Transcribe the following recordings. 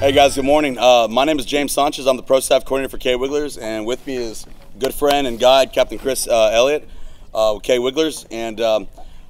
Hey guys, good morning. My name is James Sanchez. I'm the pro staff coordinator for K Wigglers, and with me is good friend and guide, Captain Chris Elliott with K Wigglers. And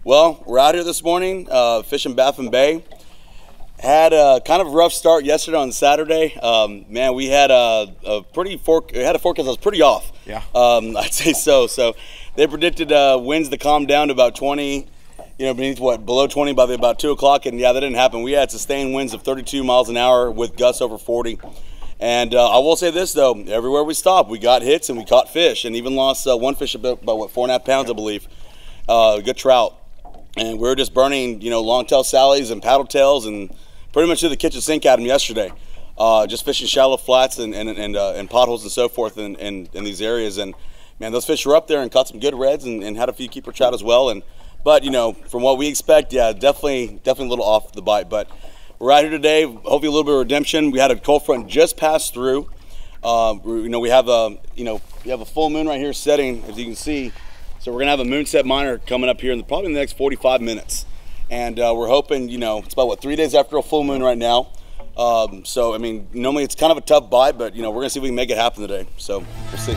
well, we're out here this morning fishing Baffin Bay. Had a kind of rough start yesterday on Saturday. Man, we had a pretty forecast that was pretty off. Yeah. I'd say so. So they predicted winds to calm down to about 20. Below 20 by about 2 o'clock, and yeah, that didn't happen. We had sustained winds of 32 miles an hour with gusts over 40. And I will say this though, everywhere we stopped, we got hits and we caught fish, and even lost one fish about 4.5 pounds, I believe. Good trout. And we were just burning, long-tail sallies and paddle tails, and pretty much did the kitchen sink at them yesterday. Just fishing shallow flats and potholes and so forth in these areas. And man, those fish were up there and caught some good reds and had a few keeper trout as well. But from what we expect, yeah, definitely a little off the bite. But we're out here today, hopefully a little bit of redemption. We had a cold front just pass through. We have a full moon right here setting, as you can see. So we're gonna have a moonset minor coming up here in probably in the next 45 minutes. And we're hoping, it's about 3 days after a full moon right now. So I mean, normally it's kind of a tough bite, but we're gonna see if we can make it happen today. So we'll see.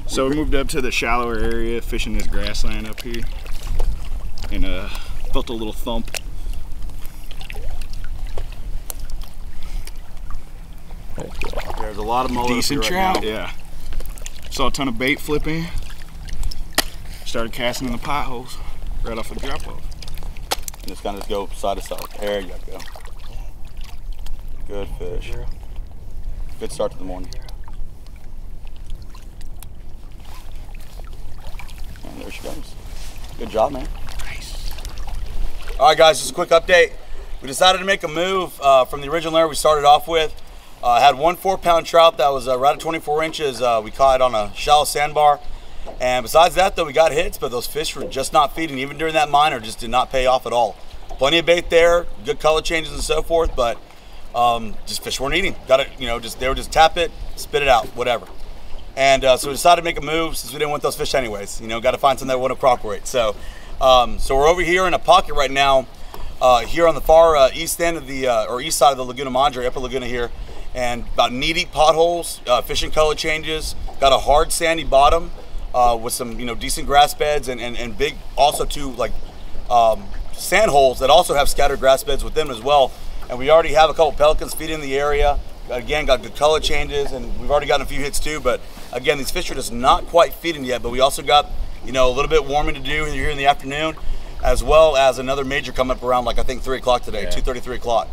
So we moved up to the shallower area, fishing this grassland up here, and felt a little thump. There's a lot of mullet. Decent trout, right, yeah. Saw a ton of bait flipping. Started casting in the potholes right off the drop off. Just kind of go side to side. There you go. Good fish. Good start to the morning. And there she comes. Good job, man. Nice. All right, guys, just a quick update. We decided to make a move from the original area we started off with. Had one 4-pound trout that was right at 24 inches. We caught it on a shallow sandbar. And besides that, though, we got hits, but those fish were just not feeding. Even during that minor, just did not pay off at all. Plenty of bait there, good color changes and so forth, but just fish weren't eating. Got it, they would just tap it, spit it out, whatever. And so we decided to make a move since we didn't want those fish anyways. Got to find something that wouldn't cooperate. So, so we're over here in a pocket right now, here on the far east end of the or east side of the Laguna Madre, Upper Laguna here, and about knee-deep potholes, fishing color changes. Got a hard sandy bottom with some decent grass beds and big also two sand holes that also have scattered grass beds with them as well. And we already have a couple pelicans feeding in the area. Again, got good color changes, and we've already gotten a few hits too. But again, these fish are just not quite feeding yet. But we also got a little bit warming to do here in the afternoon, as well as another major coming up around I think 3 o'clock today, 2:30, 3 o'clock.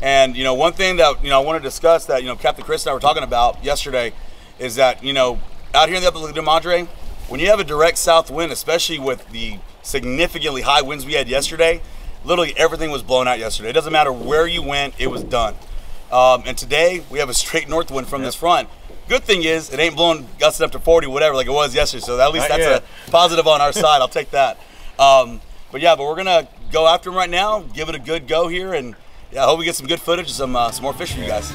And one thing that I want to discuss that Captain Chris and I were talking about yesterday is that out here in the Upper Laguna Madre, when you have a direct south wind, especially with the significantly high winds we had yesterday, literally everything was blown out yesterday. It doesn't matter where you went, it was done. And today we have a straight north wind from this front. Good thing is it ain't blowing gusting up to 40 whatever like it was yesterday, so at least that's a positive on our side. I'll take that. But we're gonna go after them right now, give it a good go here, and I hope we get some good footage and some more fish for you guys.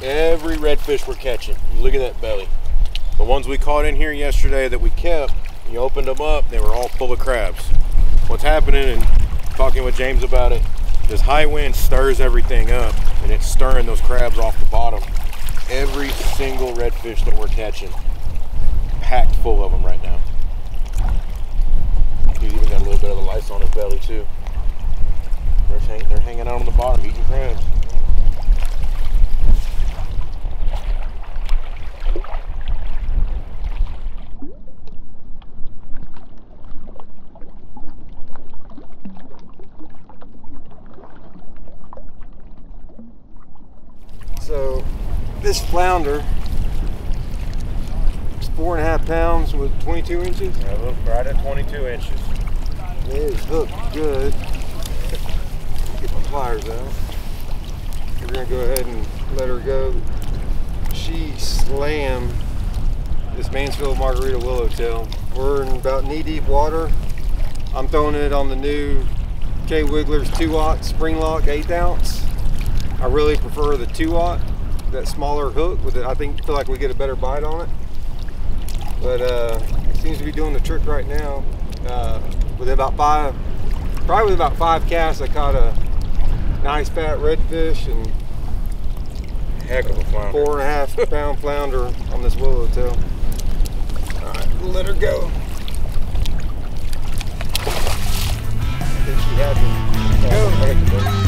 Every redfish we're catching, look at that belly. The ones we caught in here yesterday that we kept, you opened them up, they were all full of crabs. What's happening, and talking with James about it, this high wind stirs everything up, and it's stirring those crabs off the bottom. Every single redfish that we're catching, packed full of them right now. He's even got a little bit of the lice on his belly too. They're hanging out on the bottom, eating crabs. this flounder. It's 4.5 pounds with 22 inches. Yeah, look, right at 22 inches. It is hooked good. Get my pliers out. We're gonna go ahead and let her go. She slammed this Mansfield Margarita Willowtail. We're in about knee-deep water. I'm throwing it on the new K Wiggler's 2-aught spring lock 1/8 ounce. I really prefer the 2-aught, that smaller hook with it. I feel like we get a better bite on it. But it seems to be doing the trick right now. Within about probably about 5 casts, I caught a nice fat redfish and Heck of a flounder. 4.5 pound flounder on this Willowtail. All right, we'll let her go. I think she had to go.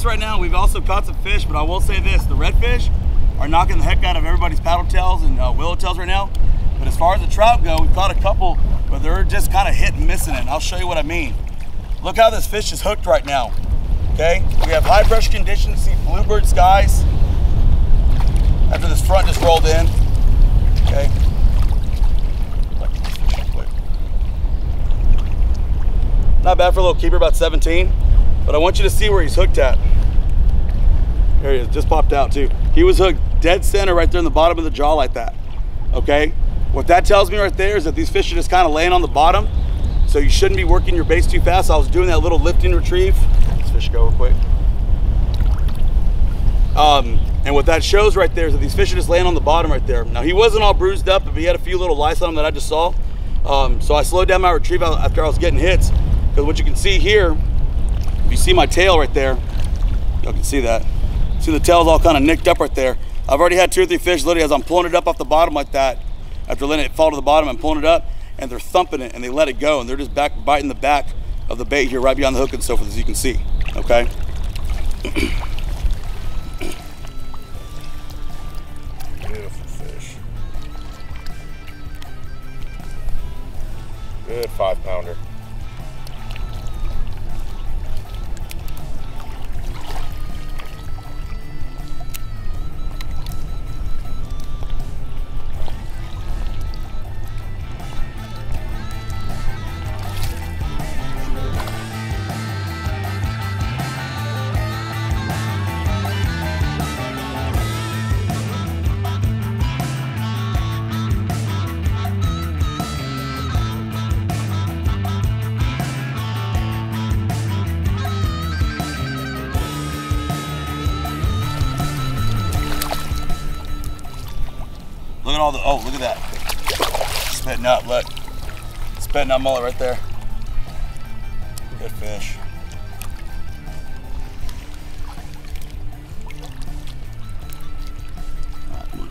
Right now, we've also caught some fish, but I will say this: the redfish are knocking the heck out of everybody's paddle tails and willow tails right now. But as far as the trout go, we've caught a couple, but they're just kind of hit and missing it. And I'll show you what I mean. Look how this fish is hooked right now. Okay, we have high pressure conditions. See bluebird skies after this front just rolled in. Okay. Not bad for a little keeper, about 17. But I want you to see where he's hooked at. There he is, just popped out too. He was hooked dead center right there in the bottom of the jaw like that, okay? What that tells me right there is that these fish are just kind of laying on the bottom, so you shouldn't be working your baits too fast. I was doing that little lift and retrieve. Let's fish go real quick. And what that shows right there is that these fish are just laying on the bottom right there. Now, he wasn't all bruised up, but he had a few little lice on him that I just saw. So I slowed down my retrieve after I was getting hits, because what you can see here, if you see my tail right there, y'all can see that. See the tail's all kind of nicked up right there. I've already had 2 or 3 fish literally as I'm pulling it up off the bottom like that. After letting it fall to the bottom, I'm pulling it up and they're thumping it and they let it go and they're just biting the back of the bait here right beyond the hook and so forth, as you can see, okay? Beautiful fish. Good 5-pounder. Look at all the, oh, look at that. Spitting up, look. Spitting up mullet right there. Good fish. All right, come on.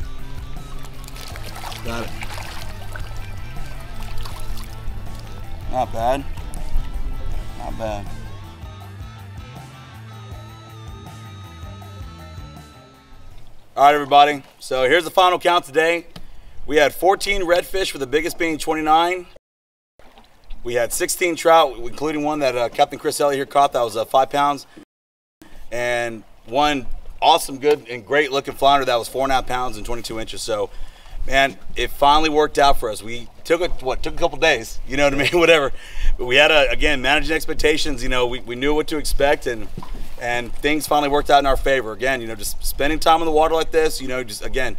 Got it. Not bad. Not bad. All right, everybody. So here's the final count today. We had 14 redfish, with the biggest being 29. We had 16 trout, including one that Captain Chris Elliott here caught that was 5 pounds. And one awesome, good, and great looking flounder that was 4.5 pounds and 22 inches. So, man, it finally worked out for us. We took it, took a couple days, you know what I mean, whatever. But we had to, again, managing expectations, you know, we knew what to expect, and things finally worked out in our favor. Again, you know, just spending time in the water like this, you know, just, again,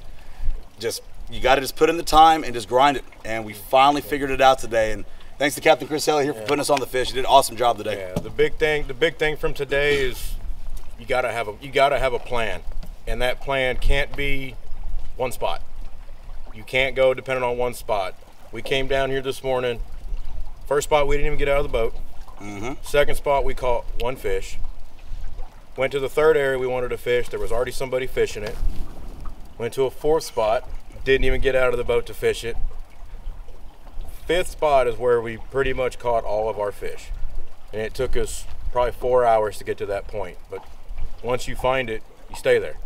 just, you got to just put in the time and just grind it. And we finally figured it out today. And thanks to Captain Chris Elliott here for putting us on the fish. He did an awesome job today. Yeah, the big thing from today is you gotta have a plan. And that plan can't be one spot. You can't go depending on one spot. We came down here this morning. First spot, we didn't even get out of the boat. Second spot, we caught one fish. Went to the third area we wanted to fish. There was already somebody fishing it. Went to a fourth spot. Didn't even get out of the boat to fish it. 5th spot is where we pretty much caught all of our fish. And it took us probably 4 hours to get to that point. But once you find it, you stay there.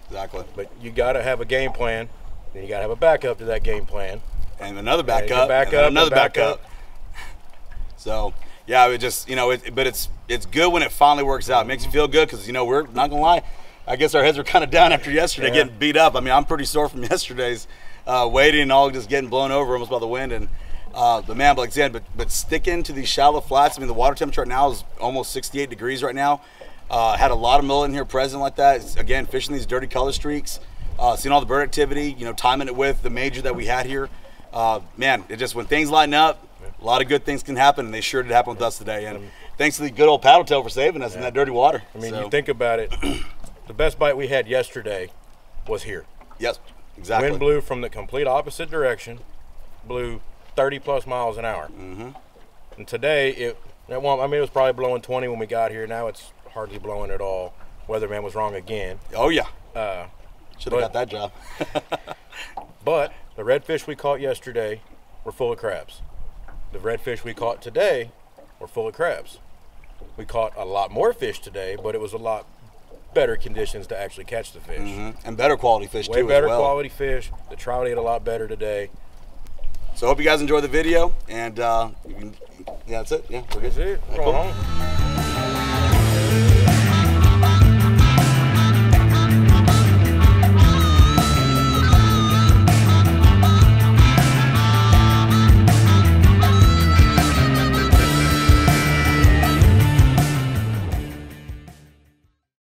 Exactly. But you got to have a game plan. Then you got to have a backup to that game plan. And another backup. And another backup. So, yeah, it just, you know, but it's good when it finally works out. It makes you feel good because, you know, we're not going to lie. I guess our heads were kind of down after yesterday getting beat up. I mean, I'm pretty sore from yesterday's waiting and all, just getting blown over almost by the wind. And but man, like I said, but sticking to these shallow flats. I mean, the water temperature right now is almost 68 degrees right now. Had a lot of mullet in here present like that. It's, again, fishing these dirty color streaks, seeing all the bird activity, you know, timing it with the major that we had here. Man, it just, when things line up, a lot of good things can happen, and they sure did happen with us today. And thanks to the good old paddle tail for saving us in that dirty water. I mean, you think about it, the best bite we had yesterday was here. Yes, exactly. Wind blew from the complete opposite direction, blew 30 plus miles an hour. And today, I mean, it was probably blowing 20 when we got here. Now it's hardly blowing at all. Weatherman was wrong again. Oh yeah, should have got that job. But the redfish we caught yesterday were full of crabs. The redfish we caught today were full of crabs. We caught a lot more fish today, but it was a lot better conditions to actually catch the fish. And better quality fish too. Way better as well. quality fish. The trout ate a lot better today. So I hope you guys enjoyed the video, and yeah, that's it. Yeah, we're good. That's it. We're going home.